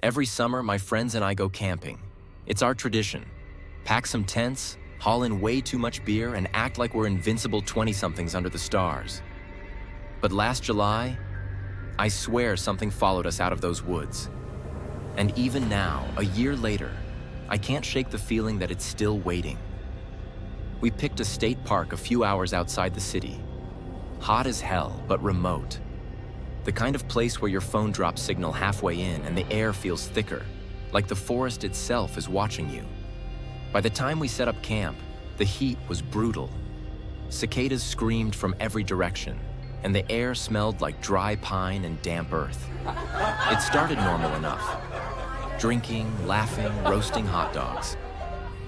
Every summer, my friends and I go camping. It's our tradition. Pack some tents, haul in way too much beer, and act like we're invincible 20-somethings under the stars. But last July, I swear something followed us out of those woods. And even now, a year later, I can't shake the feeling that it's still waiting. We picked a state park a few hours outside the city. Hot as hell, but remote. The kind of place where your phone drops signal halfway in and the air feels thicker, like the forest itself is watching you. By the time we set up camp, the heat was brutal. Cicadas screamed from every direction, and the air smelled like dry pine and damp earth. It started normal enough. Drinking, laughing, roasting hot dogs.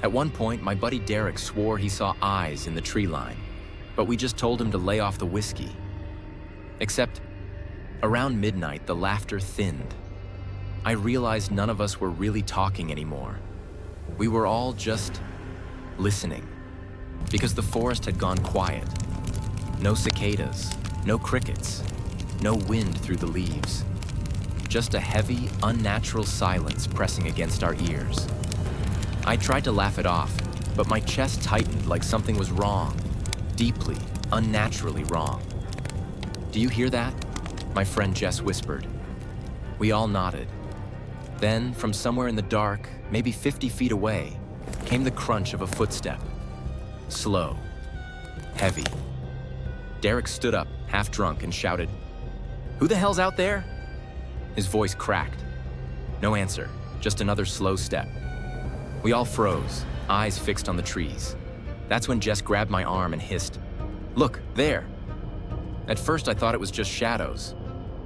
At one point, my buddy Derek swore he saw eyes in the tree line, but we just told him to lay off the whiskey. Except, around midnight, the laughter thinned. I realized none of us were really talking anymore. We were all just listening, because the forest had gone quiet. No cicadas, no crickets, no wind through the leaves. Just a heavy, unnatural silence pressing against our ears. I tried to laugh it off, but my chest tightened like something was wrong, deeply, unnaturally wrong. "Do you hear that?" my friend Jess whispered. We all nodded. Then, from somewhere in the dark, maybe 50 feet away, came the crunch of a footstep. Slow, heavy. Derek stood up, half drunk, and shouted, "Who the hell's out there?" His voice cracked. No answer, just another slow step. We all froze, eyes fixed on the trees. That's when Jess grabbed my arm and hissed, "Look, there!" At first I thought it was just shadows,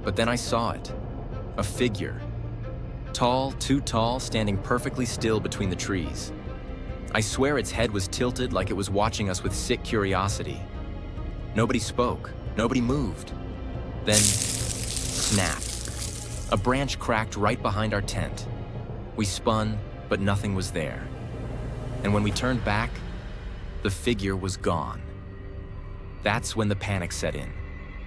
but then I saw it. A figure. Tall, too tall, standing perfectly still between the trees. I swear its head was tilted like it was watching us with sick curiosity. Nobody spoke, nobody moved. Then, snap. A branch cracked right behind our tent. We spun, but nothing was there. And when we turned back, the figure was gone. That's when the panic set in.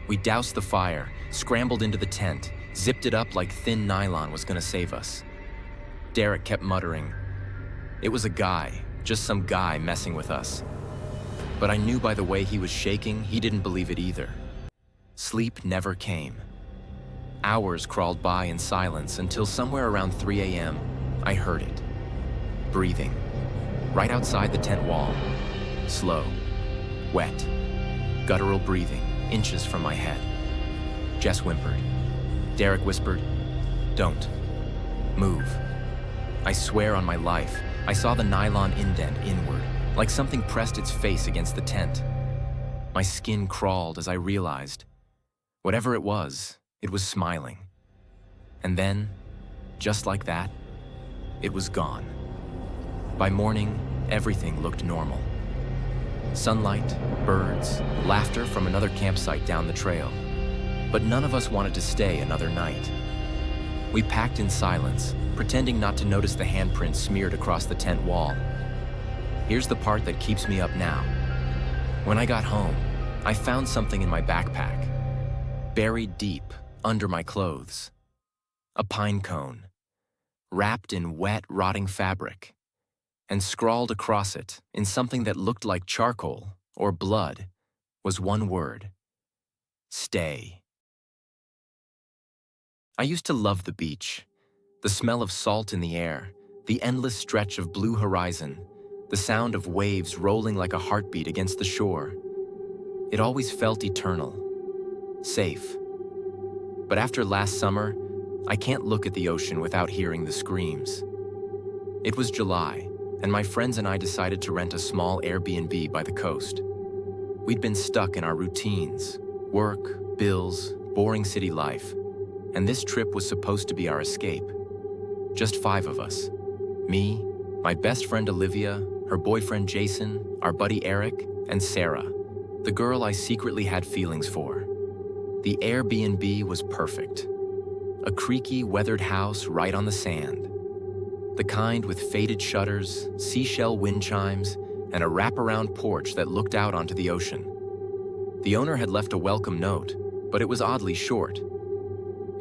We doused the fire, scrambled into the tent, zipped it up like thin nylon was gonna save us. Derek kept muttering. It was a guy, just some guy messing with us. But I knew by the way he was shaking, he didn't believe it either. Sleep never came. Hours crawled by in silence until somewhere around 3 a.m., I heard it. Breathing. Right outside the tent wall. Slow. Wet. Guttural breathing, inches from my head. Jess whimpered. Derek whispered, "Don't. Move." I swear on my life, I saw the nylon indent inward, like something pressed its face against the tent. My skin crawled as I realized, whatever it was smiling. And then, just like that, it was gone. By morning, everything looked normal. Sunlight, birds, laughter from another campsite down the trail. But none of us wanted to stay another night. We packed in silence, pretending not to notice the handprints smeared across the tent wall. Here's the part that keeps me up now. When I got home, I found something in my backpack, buried deep under my clothes. A pine cone, wrapped in wet, rotting fabric, and scrawled across it in something that looked like charcoal or blood was one word: stay. I used to love the beach, the smell of salt in the air, the endless stretch of blue horizon, the sound of waves rolling like a heartbeat against the shore. It always felt eternal, safe. But after last summer, I can't look at the ocean without hearing the screams. It was July, and my friends and I decided to rent a small Airbnb by the coast. We'd been stuck in our routines, work, bills, boring city life, and this trip was supposed to be our escape. Just 5 of us. Me, my best friend Olivia, her boyfriend Jason, our buddy Eric, and Sarah, the girl I secretly had feelings for. The Airbnb was perfect. A creaky, weathered house right on the sand. The kind with faded shutters, seashell wind chimes, and a wraparound porch that looked out onto the ocean. The owner had left a welcome note, but it was oddly short.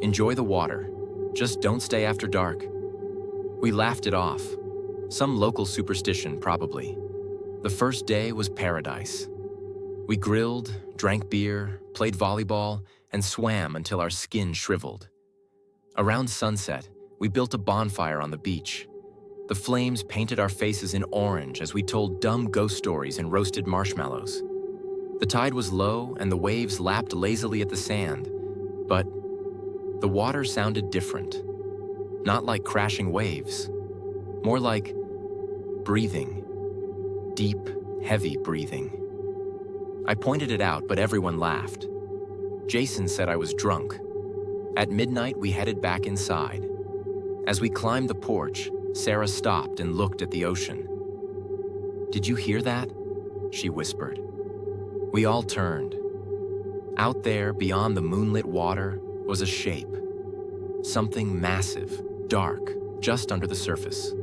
Enjoy the water. Just don't stay after dark. We laughed it off. Some local superstition, probably. The first day was paradise. We grilled, drank beer, played volleyball, and swam until our skin shriveled. Around sunset, we built a bonfire on the beach. The flames painted our faces in orange as we told dumb ghost stories and roasted marshmallows. The tide was low and the waves lapped lazily at the sand, but the water sounded different. Not like crashing waves, more like breathing. Deep, heavy breathing. I pointed it out, but everyone laughed. Jason said I was drunk. At midnight, we headed back inside. As we climbed the porch, Sarah stopped and looked at the ocean. "Did you hear that?" she whispered. We all turned. Out there, beyond the moonlit water, was a shape. Something massive, dark, just under the surface.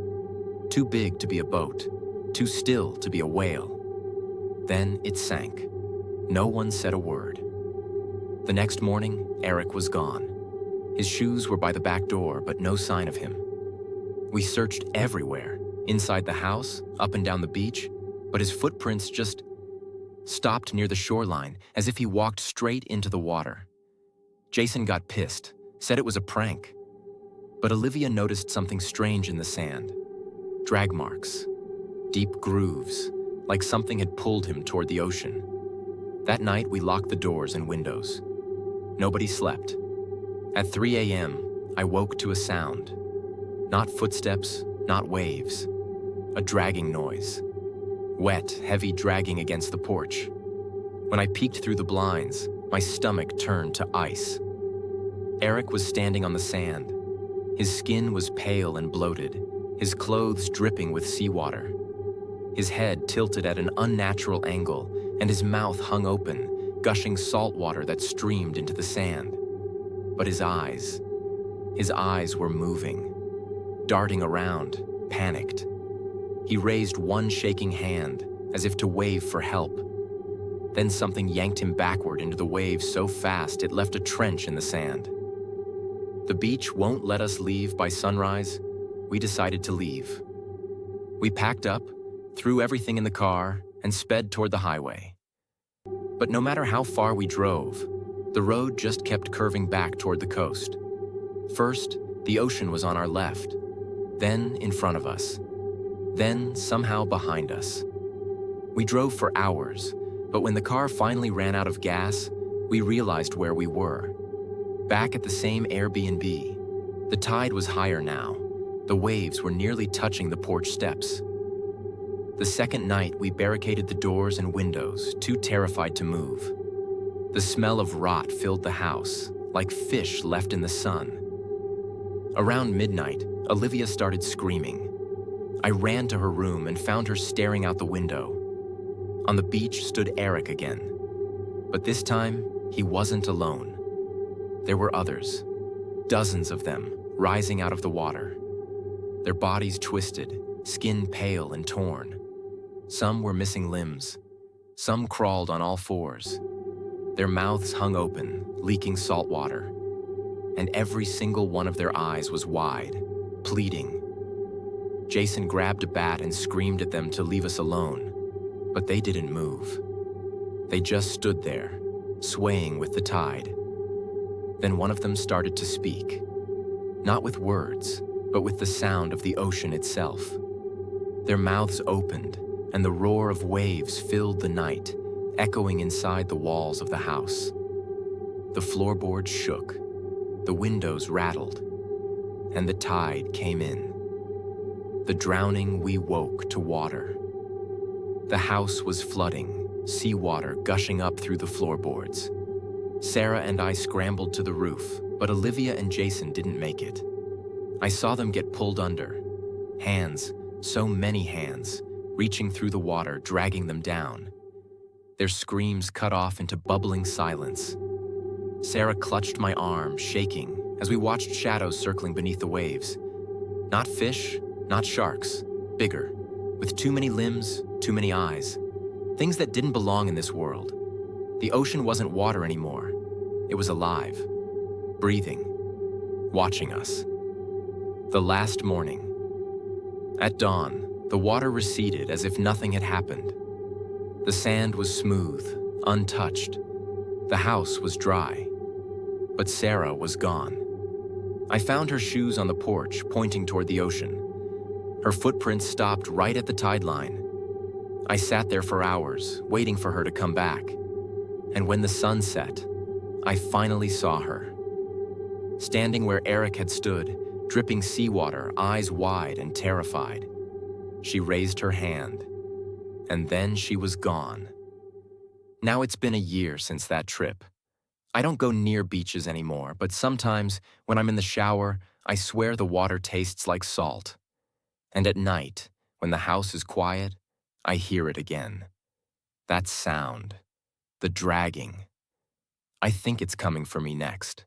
Too big to be a boat, too still to be a whale. Then it sank. No one said a word. The next morning, Eric was gone. His shoes were by the back door, but no sign of him. We searched everywhere, inside the house, up and down the beach, but his footprints just stopped near the shoreline, as if he walked straight into the water. Jason got pissed, said it was a prank. But Olivia noticed something strange in the sand. Drag marks. Deep grooves, like something had pulled him toward the ocean. That night, we locked the doors and windows. Nobody slept. At 3 a.m., I woke to a sound. Not footsteps, not waves. A dragging noise. Wet, heavy dragging against the porch. When I peeked through the blinds, my stomach turned to ice. Eric was standing on the sand. His skin was pale and bloated, his clothes dripping with seawater. His head tilted at an unnatural angle, and his mouth hung open, gushing salt water that streamed into the sand. But his eyes were moving, darting around, panicked. He raised one shaking hand, as if to wave for help. Then something yanked him backward into the waves so fast it left a trench in the sand. The beach won't let us leave by sunrise. We decided to leave. We packed up, threw everything in the car, and sped toward the highway. But no matter how far we drove, the road just kept curving back toward the coast. First, the ocean was on our left, then in front of us, then somehow behind us. We drove for hours, but when the car finally ran out of gas, we realized where we were. Back at the same Airbnb. The tide was higher now. The waves were nearly touching the porch steps. The second night, we barricaded the doors and windows, too terrified to move. The smell of rot filled the house, like fish left in the sun. Around midnight, Olivia started screaming. I ran to her room and found her staring out the window. On the beach stood Eric again. But this time, he wasn't alone. There were others, dozens of them, rising out of the water. Their bodies twisted, skin pale and torn. Some were missing limbs. Some crawled on all fours. Their mouths hung open, leaking salt water. And every single one of their eyes was wide, pleading. Jason grabbed a bat and screamed at them to leave us alone, but they didn't move. They just stood there, swaying with the tide. Then one of them started to speak, not with words, but with the sound of the ocean itself. Their mouths opened, and the roar of waves filled the night, echoing inside the walls of the house. The floorboards shook, the windows rattled, and the tide came in. The drowning we woke to water. The house was flooding, seawater gushing up through the floorboards. Sarah and I scrambled to the roof, but Olivia and Jason didn't make it. I saw them get pulled under. Hands, so many hands, reaching through the water, dragging them down. Their screams cut off into bubbling silence. Sarah clutched my arm, shaking, as we watched shadows circling beneath the waves. Not fish, not sharks, bigger, with too many limbs, too many eyes. Things that didn't belong in this world. The ocean wasn't water anymore. It was alive, breathing, watching us. The last morning, At dawn, the water receded as if nothing had happened. The sand was smooth, untouched. The house was dry. But Sarah was gone. I found her shoes on the porch, pointing toward the ocean. Her footprints stopped right at the tide line. I sat there for hours, waiting for her to come back. And when the sun set, I finally saw her. Standing where Eric had stood, dripping seawater, eyes wide and terrified. She raised her hand, and then she was gone. Now it's been a year since that trip. I don't go near beaches anymore, but sometimes, when I'm in the shower, I swear the water tastes like salt. And at night, when the house is quiet, I hear it again. That sound. The dragging. I think it's coming for me next.